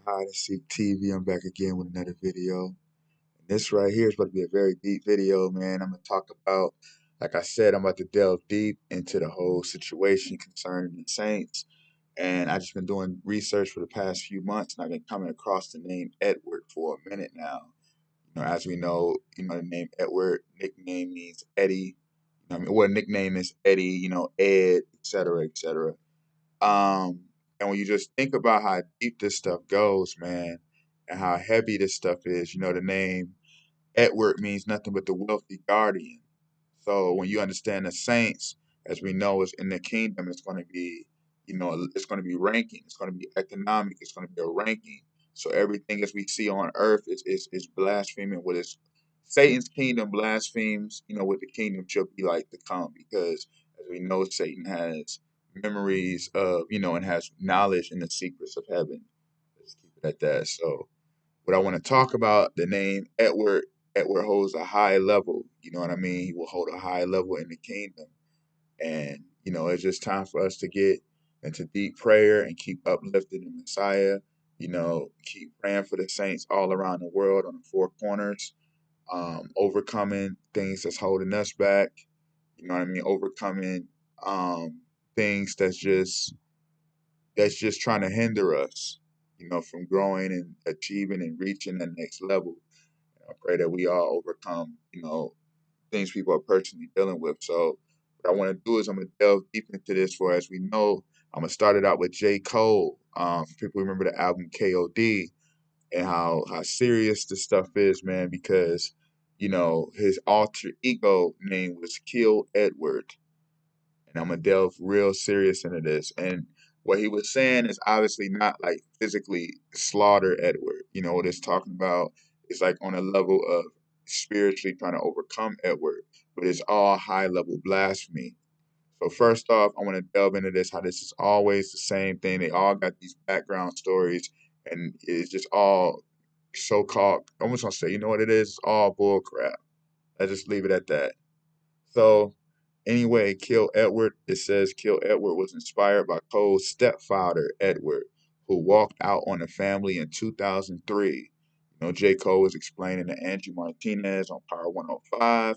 Hide and Seek TV. I'm back again with another video. This right here is about to be a very deep video, man. I'm gonna talk about, like I said, I'm about to delve deep into the whole situation concerning the Saints. And I've just been doing research for the past few months, and I've been coming across the name Edward for a minute now. As we know, the name Edward, nickname means Eddie. Nickname is Eddie, Ed, etc., etc. Um, and when you just think about how deep this stuff goes, man, and how heavy this stuff is, the name Edward means nothing but the wealthy guardian. So when you understand the saints, as we know, is in the kingdom, it's going to be, it's going to be ranking, it's going to be economic, it's going to be a ranking. So everything as we see on earth is blaspheming what is Satan's kingdom blasphemes, what the kingdom should be like to come, because as we know, Satan has memories of, and has knowledge in the secrets of heaven. Let's keep it at that. So what I want to talk about, the name Edward. Edward holds a high level. You know what I mean? He will hold a high level in the kingdom. And, it's just time for us to get into deep prayer and keep uplifting the Messiah. Keep praying for the saints all around the world on the four corners, overcoming things that's holding us back. You know what I mean? Overcoming things that's just trying to hinder us, from growing and achieving and reaching the next level. I pray that we all overcome, things people are personally dealing with. So what I want to do is I'm gonna delve deep into this. For as we know, I'm gonna start it out with J. Cole. People remember the album KOD and how serious this stuff is, man, because his alter ego name was Kill Edward, and I'm gonna delve real serious into this. And what he was saying is obviously not like physically slaughter Edward. What it's talking about is like on a level of spiritually trying to overcome Edward, but it's all high level blasphemy. So first off, I want to delve into this, how this is always the same thing. They all got these background stories, and it's just all so-called, I'm almost gonna say, you know what it is? It's all bull crap. Let's just leave it at that. So anyway, Kill Edward, it says Kill Edward was inspired by Cole's stepfather, Edward, who walked out on the family in 2003. J. Cole was explaining to Angie Martinez on Power 105.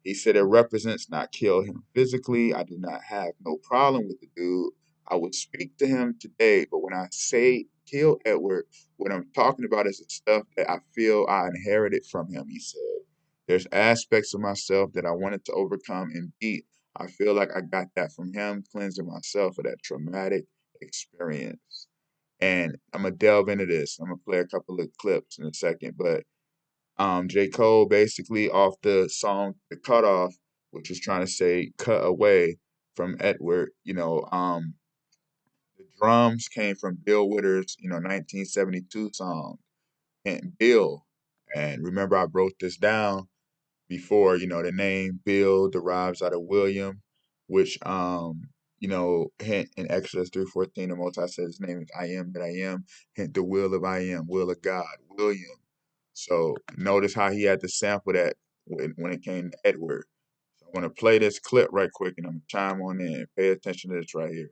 He said it represents not kill him physically. I do not have no problem with the dude. I would speak to him today, but when I say kill Edward, what I'm talking about is the stuff that I feel I inherited from him, he said. There's aspects of myself that I wanted to overcome and beat. I feel like I got that from him, cleansing myself of that traumatic experience. And I'm gonna delve into this. I'm gonna play a couple of clips in a second, but J. Cole basically off the song The Cutoff, which is trying to say cut away from Edward, the drums came from Bill Withers', 1972 song, and Bill. And remember, I broke this down before, the name Bill derives out of William, which hint in Exodus 3:14, the Most High said his name is I am that I am, hint the will of I am, will of God, William. So notice how he had to sample that when it came to Edward. So I want to play this clip right quick, and I'm gonna chime on in. Pay attention to this right here.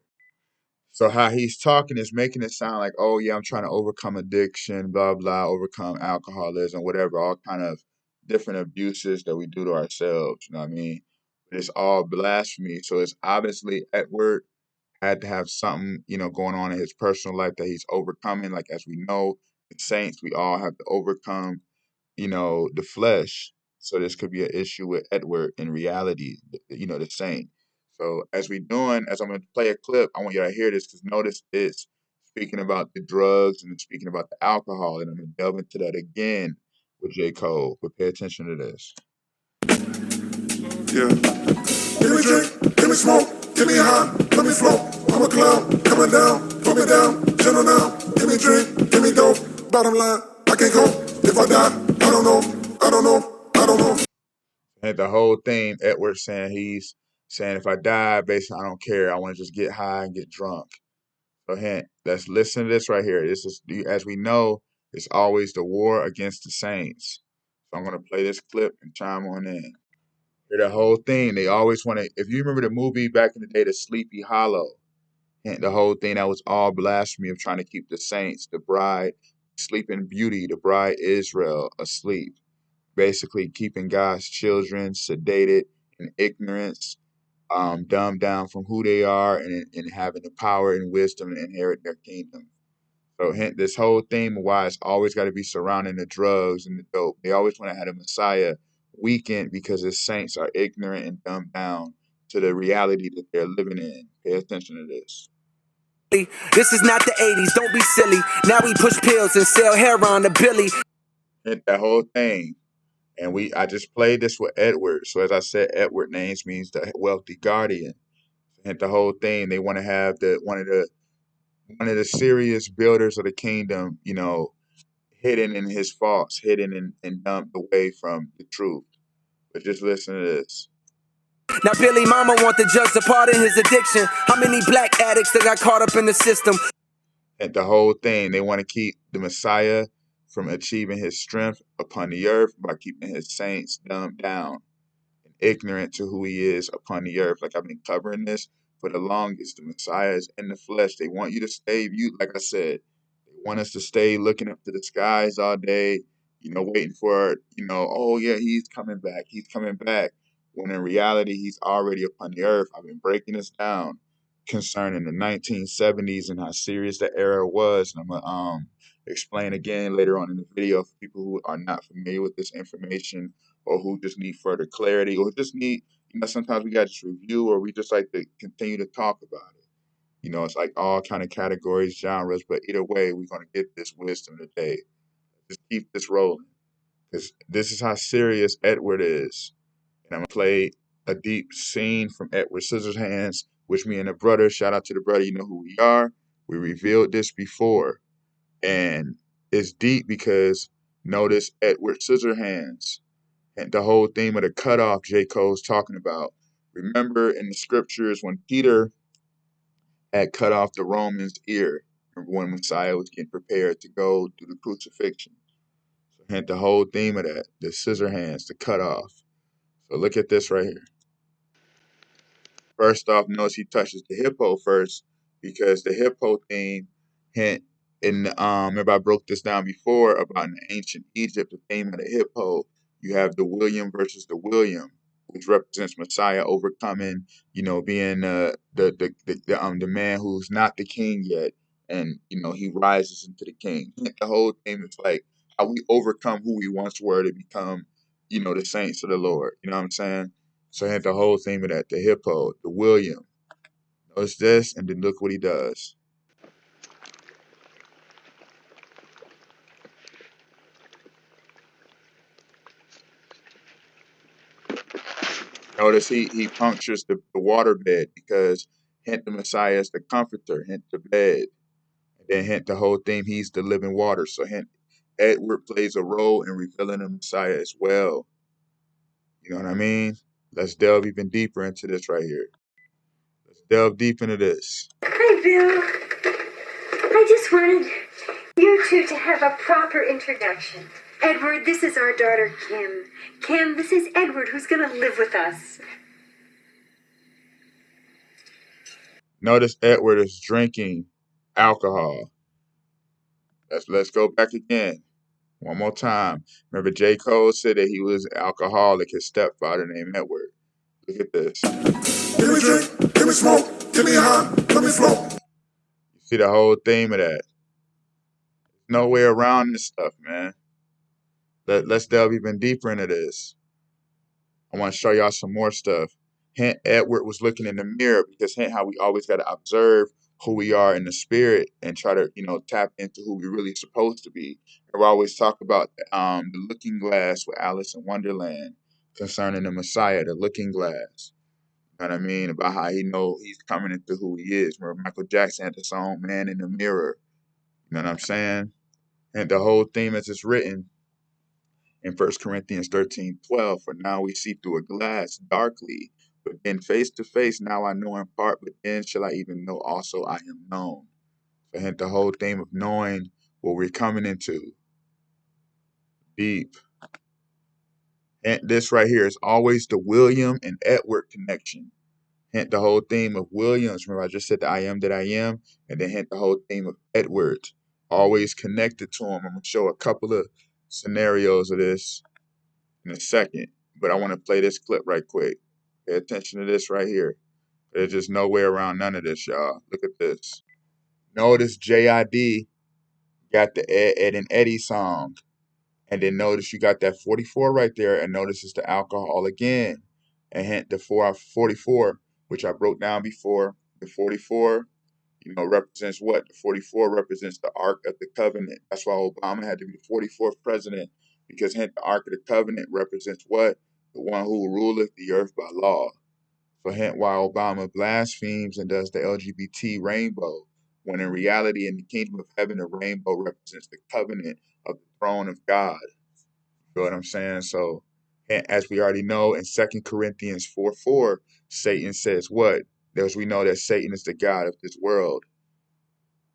So how he's talking is making it sound like, oh yeah, I'm trying to overcome addiction, blah blah, overcome alcoholism, whatever, all kind of different abuses that we do to ourselves. You know what I mean? But it's all blasphemy. So it's obviously Edward had to have something, going on in his personal life that he's overcoming. Like as we know, the saints, we all have to overcome, the flesh. So this could be an issue with Edward in reality, the saint. So as I'm going to play a clip, I want you to hear this because notice it's speaking about the drugs and speaking about the alcohol, and I'm going to delve into that again with J. Cole. But pay attention to this. Yeah. Give me drink, give me smoke, give me high, let me float. I'm a clown, coming down, put me down, gentle now. Give me drink, give me dope. Bottom line, I can't go. If I die, I don't know, I don't know, I don't know. And the whole thing, Edward saying he's saying if I die, basically I don't care. I want to just get high and get drunk. So hint, let's listen to this right here. This is, as we know, it's always the war against the saints. So I'm gonna play this clip and chime on in. Hear the whole thing. They always want to. If you remember the movie back in the day, The Sleepy Hollow, hint the whole thing that was all blasphemy of trying to keep the saints, the bride, Sleeping Beauty, the bride Israel, asleep, basically keeping God's children sedated in ignorance, dumbed down from who they are, and having the power and wisdom to inherit their kingdom. So this whole theme of why it's always got to be surrounding the drugs and the dope. They always want to have the Messiah weakened because the saints are ignorant and dumbed down to the reality that they're living in. Pay attention to this. This is not the 80s, don't be silly. Now we push pills and sell heroin to Billy. Hit that whole thing. And I just played this with Edward. So as I said, Edward names means the wealthy guardian. Hit the whole thing. They want to have one of the serious builders of the kingdom, hidden in his faults, hidden and dumped away from the truth. But just listen to this. Now Billy Mama want the judge to pardon his addiction. How many black addicts that got caught up in the system? And the whole thing, they want to keep the Messiah from achieving his strength upon the earth by keeping his saints dumbed down and ignorant to who he is upon the earth. Like I've been covering this for the longest. The Messiah is in the flesh. They want you to stay, like I said, they want us to stay looking up to the skies all day, waiting for, oh yeah, he's coming back. He's coming back. When in reality, he's already upon the earth. I've been breaking this down concerning the 1970s and how serious that era was. And I'm going to explain again later on in the video for people who are not familiar with this information or who just need further clarity or just need, sometimes we got to just review or we just like to continue to talk about it. It's like all kind of categories, genres, but either way, we're going to get this wisdom today. Just keep this rolling because this is how serious Edward is. And I'm going to play a deep scene from Edward Scissorhands, which me and the brother, shout out to the brother, you know who we are. We revealed this before. And it's deep because notice Edward Scissorhands and the whole theme of the cutoff J. Cole's talking about. Remember in the scriptures when Peter had cut off the Roman's ear, remember when Messiah was getting prepared to go do the crucifixion. So hence the whole theme of that, the scissor hands, the cutoff. So look at this right here. First off, notice he touches the hippo first because the hippo theme hint remember I broke this down before about in ancient Egypt, the theme of the hippo, you have the William versus the William, which represents Messiah overcoming, being the man who's not the king yet, and he rises into the king. The whole theme is like how we overcome who we once were to become, the saints of the Lord. You know what I'm saying? So I had the whole theme of that, the hippo, the William. Notice this, and then look what he does. Notice he punctures the water bed because hint the Messiah is the comforter, hint the bed. And then hint the whole theme, he's the living water. So hint Edward plays a role in revealing the Messiah as well. You know what I mean? Let's delve even deeper into this right here. Let's delve deep into this. Hi, Bill. I just wanted you two to have a proper introduction. Edward, this is our daughter, Kim. Kim, this is Edward, who's going to live with us. Notice Edward is drinking alcohol. Let's go back again. One more time. Remember, J. Cole said that he was an alcoholic, his stepfather named Edward. Look at this. Give me drink, give me smoke, give me high, let me float. You see the whole theme of that. There's no way around this stuff, man. Let's delve even deeper into this. I want to show y'all some more stuff. Hint Edward was looking in the mirror because hint how we always got to observe who we are in the spirit and try to, tap into who we really supposed to be. And we always talk about the looking glass with Alice in Wonderland concerning the Messiah, the looking glass. You know what I mean? About how he know he's coming into who he is. Remember Michael Jackson had the song Man in the Mirror. You know what I'm saying? And the whole theme as it's written in 1 Corinthians 13:12, for now we see through a glass darkly, but then face to face, now I know in part, but then shall I even know also I am known. So hence the whole theme of knowing what we're coming into. Deep. And this right here is always the William and Edward connection. Hint the whole theme of Williams. Remember, I just said the I am that I am, and then hint the whole theme of Edward. always connected to him. I'm going to show a couple of scenarios of this in a second, but I want to play this clip right quick. Pay attention to this right here. There's just no way around none of this, y'all. Look at this. Notice JID got the Ed and Eddie song. And then notice you got that 44 right there, and notice it's the alcohol again. And hint the 44, which I broke down before. The 44, represents what? The 44 represents the Ark of the Covenant. That's why Obama had to be the 44th president, because hint the Ark of the Covenant represents what? The one who ruleth the earth by law. So hint why Obama blasphemes and does the LGBT rainbow, when in reality, in the kingdom of heaven, the rainbow represents the covenant of the throne of God. You know what I'm saying? So, as we already know in 2 Corinthians 4:4, Satan says what? As we know that Satan is the God of this world.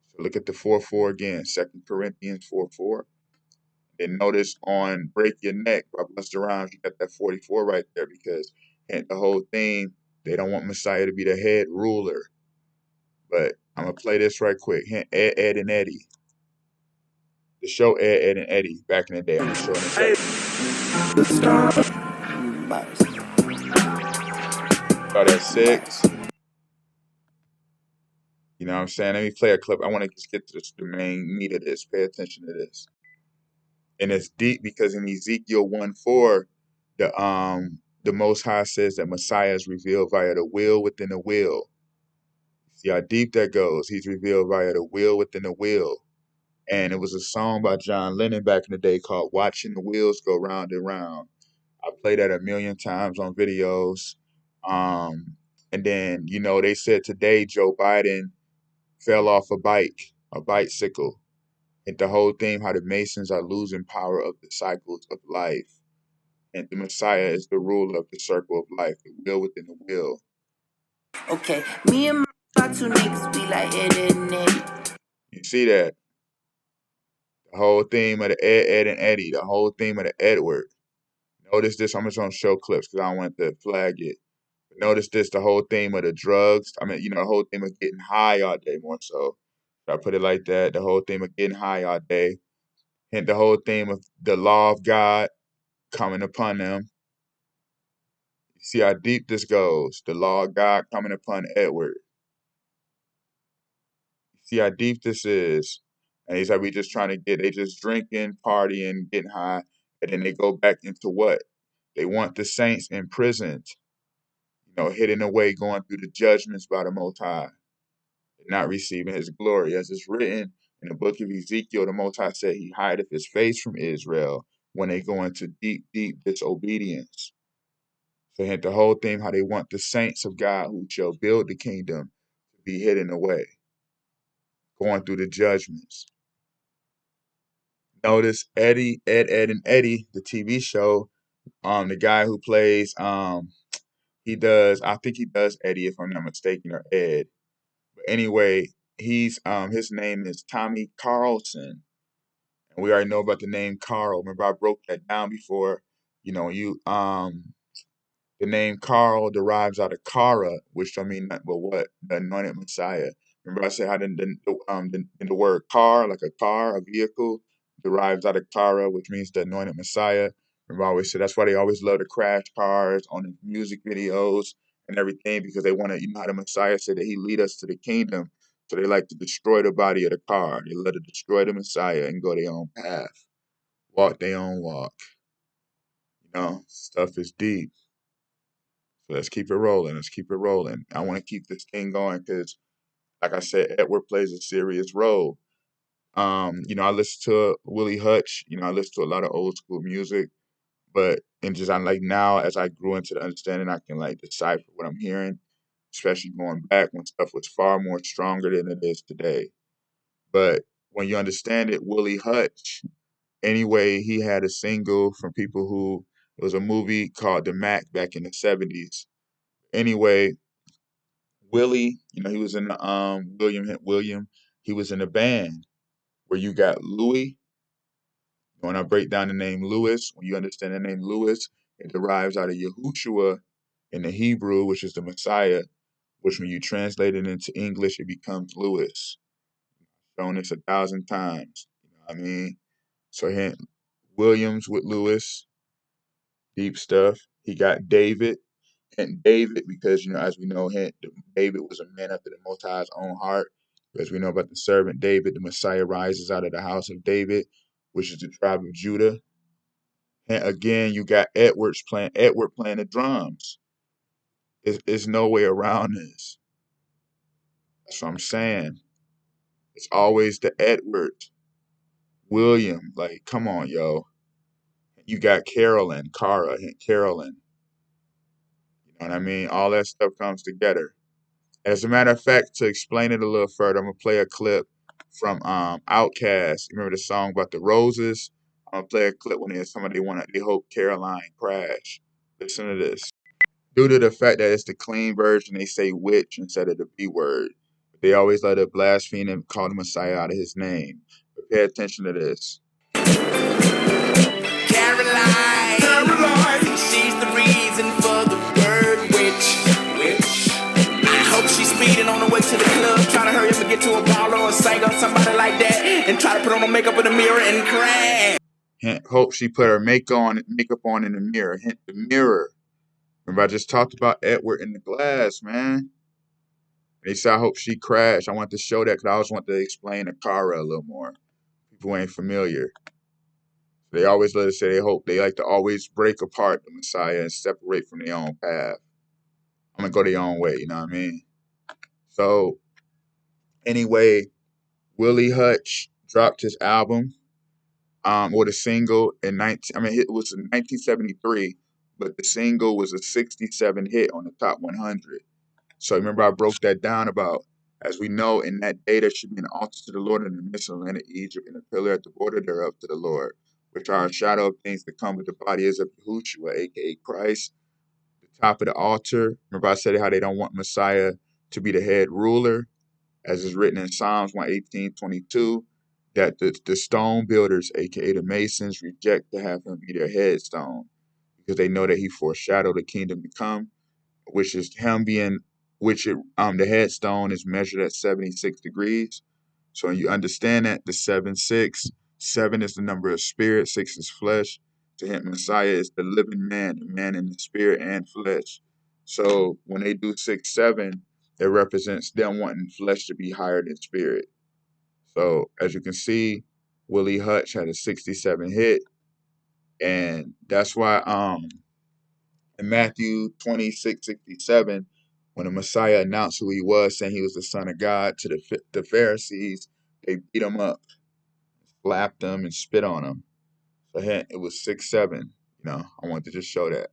So look at the 4:4 again, 2 Corinthians 4:4. And notice on Break Your Neck by Busta Rhymes, you got that 44 right there, because hint the whole thing, they don't want Messiah to be the head ruler. But I'm going to play this right quick. Hint Ed and Eddie. The show Ed and Eddie back in the day. I'm going to show it in a second. Start at 6. You know what I'm saying? Let me play a clip. I want to just get to the main meat of this. Pay attention to this. And it's deep because in Ezekiel 1:4, the Most High says that Messiah is revealed via the will within the will. See how deep that goes. He's revealed via the will within the will. And it was a song by John Lennon back in the day called Watching the Wheels Go Round and Round. I played that a million times on videos. And then, they said today Joe Biden fell off a bicycle. And the whole thing, how the Masons are losing power of the cycles of life. And the Messiah is the ruler of the circle of life, the will within the will. Okay, me and my 2 niggas, we like Ed and Eddie. You see that? The whole theme of the Ed and Eddie, the whole theme of the Edward. Notice this, I'm just going to show clips because I don't want to flag it. But notice this, the whole theme of the drugs. The whole theme of getting high all day more so. I put it like that, the whole theme of getting high all day. Hint the whole theme of the law of God coming upon them. See how deep this goes. The law of God coming upon Edward. See how deep this is. And he's like, we just trying to they just drinking, partying, getting high. And then they go back into what? They want the saints imprisoned, hidden away, going through the judgments by the Most High, not receiving his glory. As it's written in the book of Ezekiel, the Most High said he hideth his face from Israel when they go into deep, deep disobedience. So hence the whole thing, how they want the saints of God who shall build the kingdom to be hidden away, going through the judgments. Notice Ed, and Eddie, the TV show, the guy who plays, I think he does Eddie, if I'm not mistaken, or Ed. But anyway, his name is Tommy Carlson. And we already know about the name Carl. Remember, I broke that down before. The name Carl derives out of Kara, which don't mean nothing but what? The anointed Messiah. Remember I said how the word car, like a car, a vehicle, derives out of Kara, which means the anointed Messiah. Remember I always said that's why they always love to crash cars on the music videos and everything, because they want to, how the Messiah said that he lead us to the kingdom. So they like to destroy the body of the car. They love to destroy the Messiah and go their own path, walk their own walk. Stuff is deep. So let's keep it rolling. Let's keep it rolling. I want to keep this thing going because, like I said, Edward plays a serious role. I listen to Willie Hutch. I listen to a lot of old school music, I'm like now as I grew into the understanding, I can like decipher what I'm hearing, especially going back when stuff was far more stronger than it is today. But when you understand it, Willie Hutch, anyway, he had a single from people who, it was a movie called The Mac back in the 70s. Anyway, Willie, he was in the William, he was in a band where you got Louis. When I break down the name Louis, when you understand the name Louis, it derives out of Yahushua in the Hebrew, which is the Messiah, which when you translate it into English, it becomes Louis. shown this 1,000 times. You know what I mean? So hint Williams with Lewis, deep stuff. He got David, hint David because as we know, hint David was a man after the Most High's own heart. As we know about the servant David, the Messiah rises out of the house of David, which is the tribe of Judah. And again, you got Edward playing the drums. There's no way around this. That's what I'm saying. It's always the Edward, William. Like, come on, yo. You got Carolyn, Cara, and Carolyn. You know what I mean? All that stuff comes together. As a matter of fact, to explain it a little further, I'm gonna play a clip from Outkast. You remember the song about the roses? I'm gonna play a clip when there's somebody they hope Caroline crash. Listen to this. Due to the fact that it's the clean version, they say witch instead of the B word. They always let a blaspheme and call the Messiah out of his name. But pay attention to this. Caroline, she's the reason for the word witch. I hope she's speeding on the way to the club, trying to hurry up and get to a baller or a singer or somebody like that, and try to put on her makeup in the mirror and crash. Hint, hope she put her makeup on in the mirror. Hint, the mirror. Remember, I just talked about Edward in the glass, man. They said, I hope she crashed. I want to show that because I always want to explain the Cara a little more. People ain't familiar. They always let us say they like to always break apart the Messiah and separate from their own path. I'm going to go their own way, you know what I mean? So, anyway, Willie Hutch dropped his album, or the single it was in 1973, but the single was a 67 hit on the top 100. So remember I broke that down about, as we know, in that day there should be an altar to the Lord in the midst of the land of Egypt, and a pillar at the border thereof to the Lord, which are a shadow of things to come, but the body is of Yahushua, a.k.a. Christ. The top of the altar, remember I said how they don't want Messiah to be the head ruler, as is written in Psalms 118:22, that the stone builders, a.k.a. the Masons, reject to have him be their headstone, because they know that he foreshadowed the kingdom to come, which is him being, the headstone is measured at 76 degrees. So you understand that the 7 is the number of spirit, 6 is flesh. To him, Messiah is the living man, the man in the spirit and flesh. So when they do 6-7, it represents them wanting flesh to be higher than spirit. So as you can see, Willie Hutch had a 67 hit, and that's why in Matthew 26:67, when the Messiah announced who he was, saying he was the Son of God, to the Pharisees, they beat him up, slapped him, and spit on him. So it was 6-7. I wanted to just show that.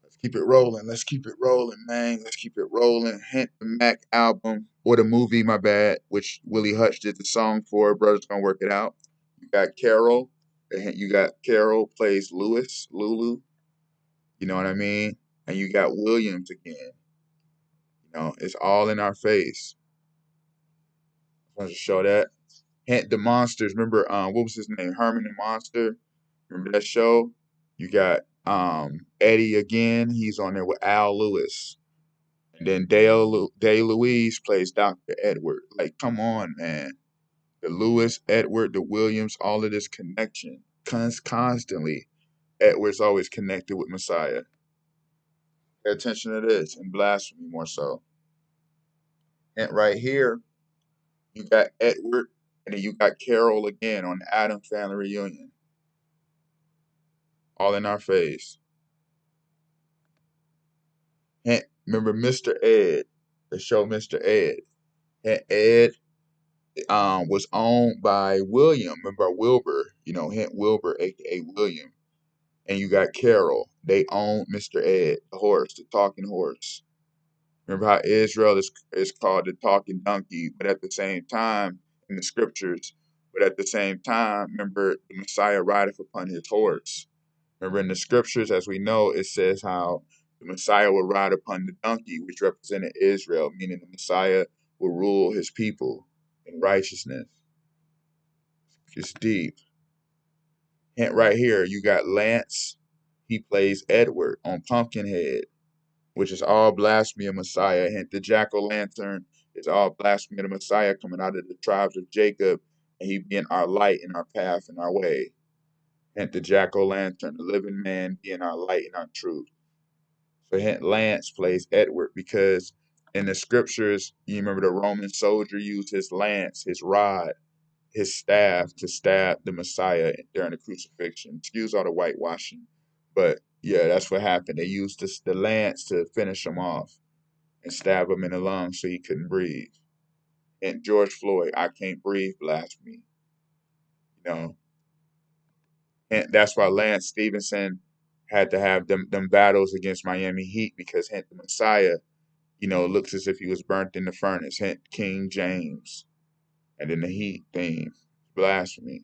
Let's keep it rolling. Let's keep it rolling, man. Let's keep it rolling. Hint, the Mac album, or the movie, my bad, which Willie Hutch did the song for. Brother's Gonna Work It Out. You got Carol. You got Carol plays Lulu. You know what I mean? And you got Williams again. It's all in our face. I wanted to show that. Hint, the Monsters. Remember, what was his name? Herman the Monster. Remember that show? You got Eddie again. He's on there with Al Lewis. And then Day Louise plays Dr. Edward. Like, come on, man. The Lewis, Edward, the Williams, all of this connection. Constantly. Edward's always connected with Messiah. Pay attention to this, and blasphemy more so. And right here, you got Edward, and then you got Carol again on the Addams Family Reunion. All in our face. And remember Mr. Ed, the show Mr. Ed. And Ed was owned by William. Remember Wilbur, Hint Wilbur, a.k.a. William. And you got Carol. They owned Mr. Ed, the horse, the talking horse. Remember how Israel is called the talking donkey, but at the same time, in the scriptures, remember the Messiah rideth upon his horse. Remember in the scriptures, as we know, it says how the Messiah will ride upon the donkey, which represented Israel, meaning the Messiah will rule his people in righteousness. It's deep. Hint right here, you got Lance. He plays Edward on Pumpkinhead, which is all blasphemy of Messiah. Hint, the jack-o'-lantern It's all blasphemy of the Messiah coming out of the tribes of Jacob, and he being our light and our path and our way. Hint the jack-o'-lantern, the living man being our light and our truth. So hint Lance plays Edward because in the scriptures, you remember the Roman soldier used his lance, his rod, his staff to stab the Messiah during the crucifixion. Excuse all the whitewashing, but yeah, that's what happened. They used the lance to finish him off and stab him in the lungs so he couldn't breathe. And George Floyd, I can't breathe, blasphemy. You know, and that's why Lance Stevenson had to have them battles against Miami Heat because hint the Messiah, looks as if he was burnt in the furnace. Hint King James, and then the Heat theme, blasphemy.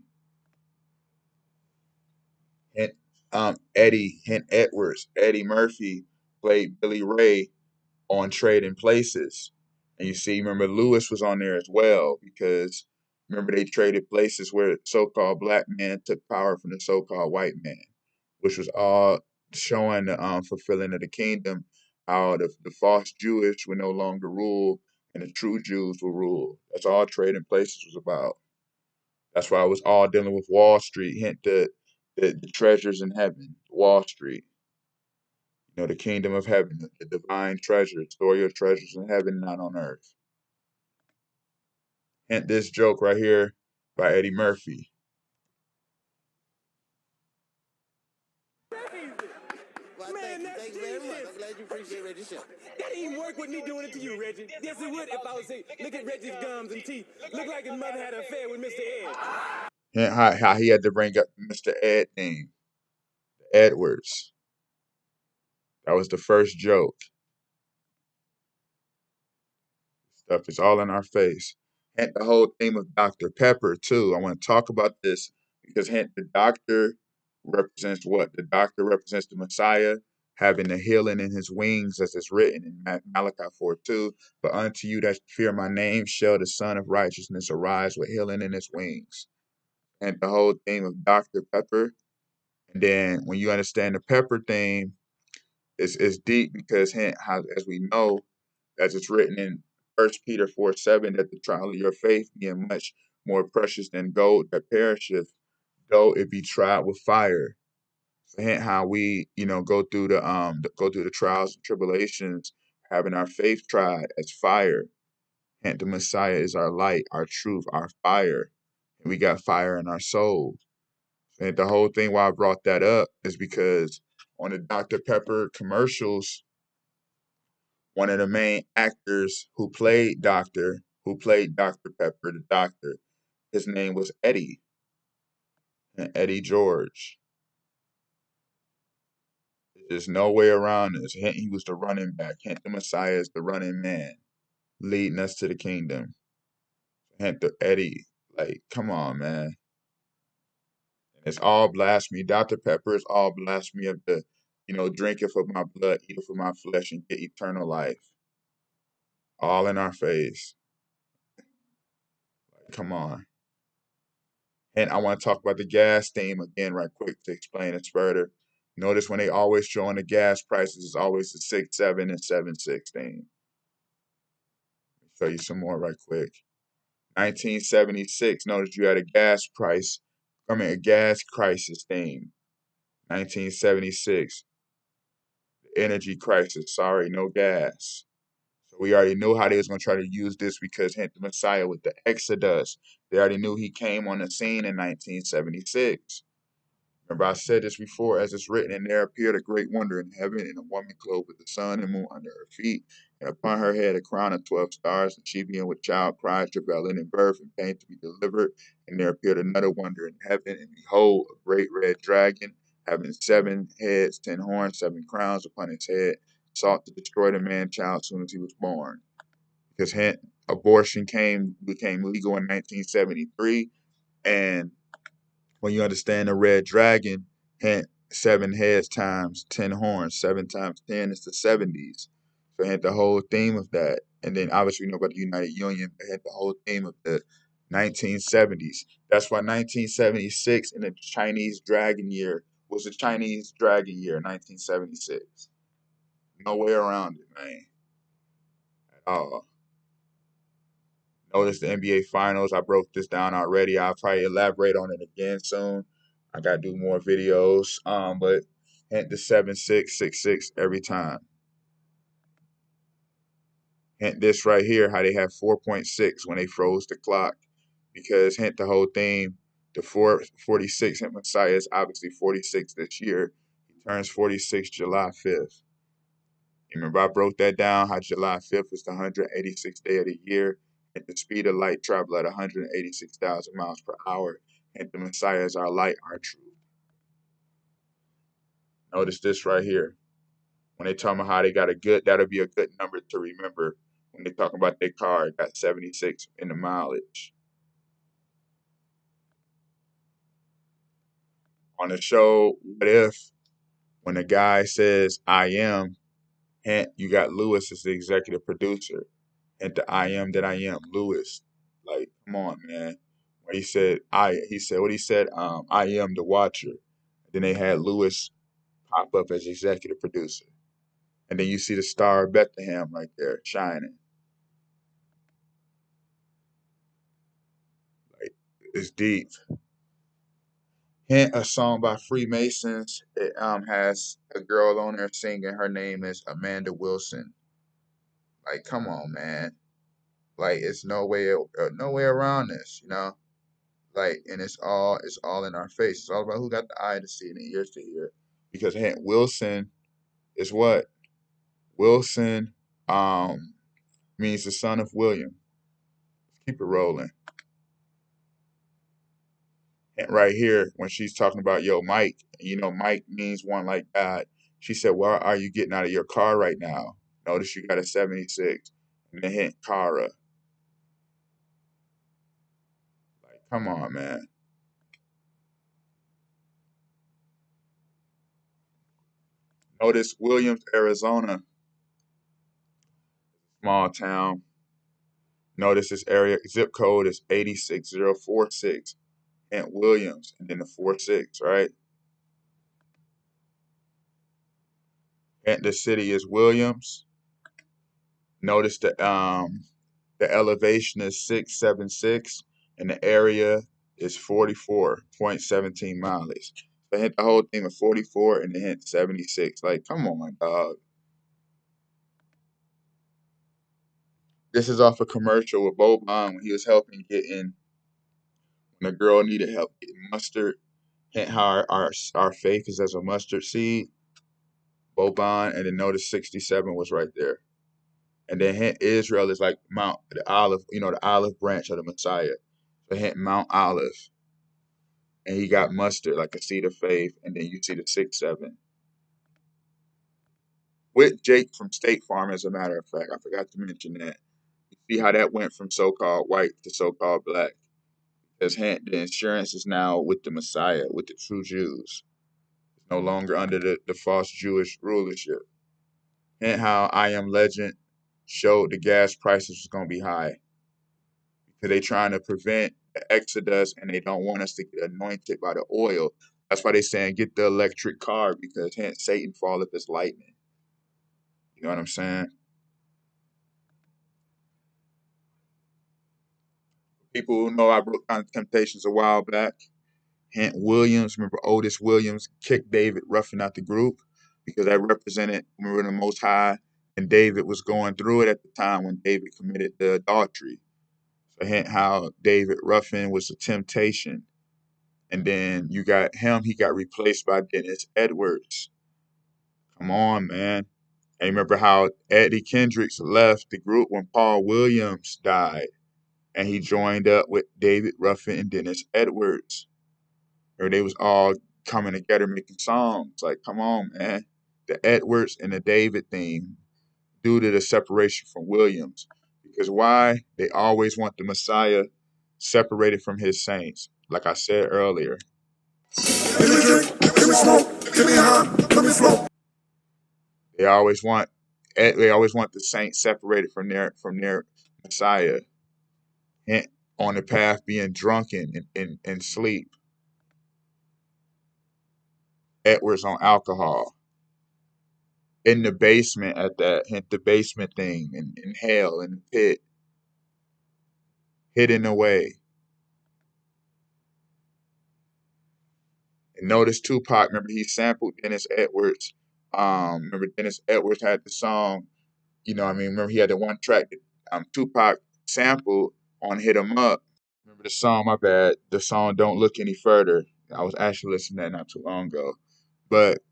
Hint Hint Edwards, Eddie Murphy played Billy Ray on Trading Places. And you see, remember Lewis was on there as well because remember they traded places where so-called black man took power from the so-called white man, which was all showing the fulfilling of the kingdom, how the false Jewish would no longer rule and the true Jews will rule. That's all Trading Places was about. That's why it was all dealing with Wall Street, hint the treasures in heaven, Wall Street. The kingdom of heaven, the divine treasure, store your treasures in heaven, not on earth. Hint this joke right here by Eddie Murphy. Man, thank you very much. I'm glad you appreciate Reggie's show. That didn't even work with me doing it to you, Reggie. Yes, it would if I was saying, look at Reggie's gums and teeth. Look like his mother had an affair with Mr. Ed. Hint how he had to bring up Mr. Ed name, Edwards. That was the first joke. Stuff is all in our face. Hint the whole theme of Dr. Pepper too. I want to talk about this because hint the doctor represents what? The doctor represents the Messiah, having the healing in his wings, as it's written in Malachi 4:2. But unto you that fear my name shall the Son of Righteousness arise with healing in his wings. And the whole theme of Dr. Pepper. And then when you understand the pepper theme, it's deep because hint how, as we know, as it's written in 1 Peter 4:7, that the trial of your faith being much more precious than gold that perisheth, though it be tried with fire. So hint how we, go through the trials and tribulations, having our faith tried as fire. Hint the Messiah is our light, our truth, our fire. And we got fire in our soul. And the whole thing why I brought that up is because on the Dr. Pepper commercials, one of the main actors who played Dr. Pepper, the doctor, his name was Eddie, and Eddie George. There's no way around this. Hint he was the running back. Hint the Messiah is the running man, leading us to the kingdom. Hint the Eddie. Like, come on, man. It's all blasphemy. Dr. Pepper is all blasphemy of the, drink it for my blood, eat it for my flesh, and get eternal life. All in our face. Like, come on. And I want to talk about the gas theme again right quick to explain it further. Notice when they always showing the gas prices, it's always the 6-7 and 7-6 theme. Show you some more right quick. 1976, notice you had a gas crisis theme. 1976, the energy crisis. Sorry, no gas. So we already knew how they was going to try to use this because hint the Messiah with the Exodus. They already knew he came on the scene in 1976. Remember, I said this before, as it's written, and there appeared a great wonder in heaven, and a woman clothed with the sun and moon under her feet, and upon her head a crown of 12 stars, and she being with child cried, travailing in birth, and pain to be delivered. And there appeared another wonder in heaven, and behold, a great red dragon, having 7 heads, 10 horns, 7 crowns upon his head, sought to destroy the man child as soon as he was born. Because hint, abortion became legal in 1973, and when you understand the red dragon, hint 7 heads times 10 horns, 7 times 10 is the 70s. So hint the whole theme of that. And then obviously we know about the United Union, but hint the whole theme of the 1970s. That's why 1976 in the Chinese Dragon Year was the Chinese Dragon Year, 1976. No way around it, man. At all. Notice the NBA Finals. I broke this down already. I'll probably elaborate on it again soon. I gotta do more videos. But hint the 7-6-6-6 every time. Hint this right here, how they have 4.6 when they froze the clock. Because hint the whole theme, the 46 hint Messiah is obviously 46 this year. He turns 46 July 5th. Remember, I broke that down, how July 5th is the 186th day of the year, and the speed of light travel at 186,000 miles per hour, and the Messiah is our light, our truth. Notice this right here. When they talk about how they got a good, that'll be a good number to remember when they talk about their car, it got 76 in the mileage. On the show, What If, when the guy says, I am, hint, you got Lewis as the executive producer. And the I am that I am, Lewis. Like, come on, man. When he said I am the watcher. Then they had Lewis pop up as executive producer. And then you see the star of Bethlehem right there shining. Like, it's deep. Hint, a song by Freemasons. It has a girl on there singing. Her name is Amanda Wilson. Like, come on, man. Like, it's no way around this, you know. Like, and it's all in our face. It's all about who got the eye to see and the ears to hear. Because hint, Wilson is what? Wilson means the son of William. Keep it rolling. And right here, when she's talking about yo, Mike, you know, Mike means one like God. She said, "Why are you getting out of your car right now? Notice you got a 76." And then hint Kara. Like, come on, man. Notice Williams, Arizona, small town. Notice this area zip code is 86046. Hint Williams, and then the 46, right? And the city is Williams. Notice the elevation is 676, and the area is 44.17 miles. So hint the whole thing of 44 and then hint 76. Like, come on, dog. This is off a commercial with Boban when he was helping get in when a girl needed help getting mustard. Hint how our faith is as a mustard seed. Boban, and then notice 67 was right there. And then hint Israel is like Mount, the olive, you know, the olive branch of the Messiah. So hint Mount Olive. And he got mustard, like a seed of faith. And then you see the 6-7. With Jake from State Farm, as a matter of fact. I forgot to mention that. You see how that went from so-called white to so-called black. Because hint, the insurance is now with the Messiah, with the true Jews. It's no longer under the false Jewish rulership. Hint how I Am Legend showed the gas prices was going to be high. Because they trying to prevent the exodus and they don't want us to get anointed by the oil. That's why they saying get the electric car, because hence Satan falleth as lightning. You know what I'm saying? People who know I broke down Temptations a while back. Hint Williams, remember Otis Williams kicked David Ruffin out the group because that represented, remember, the Most High, and David was going through it at the time when David committed the adultery. So hint how David Ruffin was a temptation. And then you got him, he got replaced by Dennis Edwards. Come on, man. And remember how Eddie Kendricks left the group when Paul Williams died. And he joined up with David Ruffin and Dennis Edwards. Or they was all coming together making songs. Like, come on, man. The Edwards and the David theme due to the separation from Williams. Because why? They always want the Messiah separated from his saints. Like I said earlier. Give me drink, give me smoke, give me high, let me flow. They always want the saints separated from their Messiah. And on the path being drunken and sleep. Edwards on alcohol. In the basement at that, hint the basement thing, in hell, in the pit. hidden away. And notice Tupac, remember he sampled Dennis Edwards. Remember Dennis Edwards had the song, remember he had the one track that Tupac sampled on Hit 'Em Up. Remember the song, my bad, the song Don't Look Any Further. I was actually listening to that not too long ago. But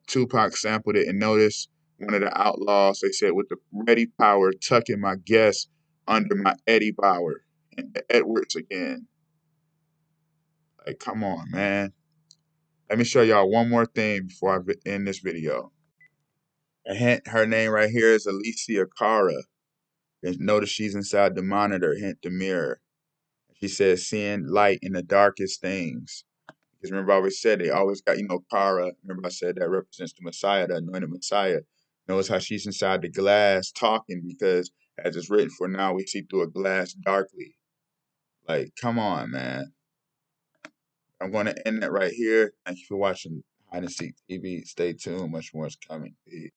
Tupac sampled it, and notice one of the Outlaws, they said, with the ready power, tucking my guest under my Eddie Bauer. And the Edwards again. Like, come on, man. Let me show y'all one more thing before I end this video. A hint, her name right here is Alicia Cara. And notice she's inside the monitor, hint the mirror. She says, seeing light in the darkest things. Because remember, I always said they always got, Cara. Remember, I said that represents the Messiah, the anointed Messiah. Notice how she's inside the glass talking because, as it's written, for now we see through a glass darkly. Like, come on, man. I'm going to end that right here. Thank you for watching Hide and Seek TV. Stay tuned. Much more is coming. Peace.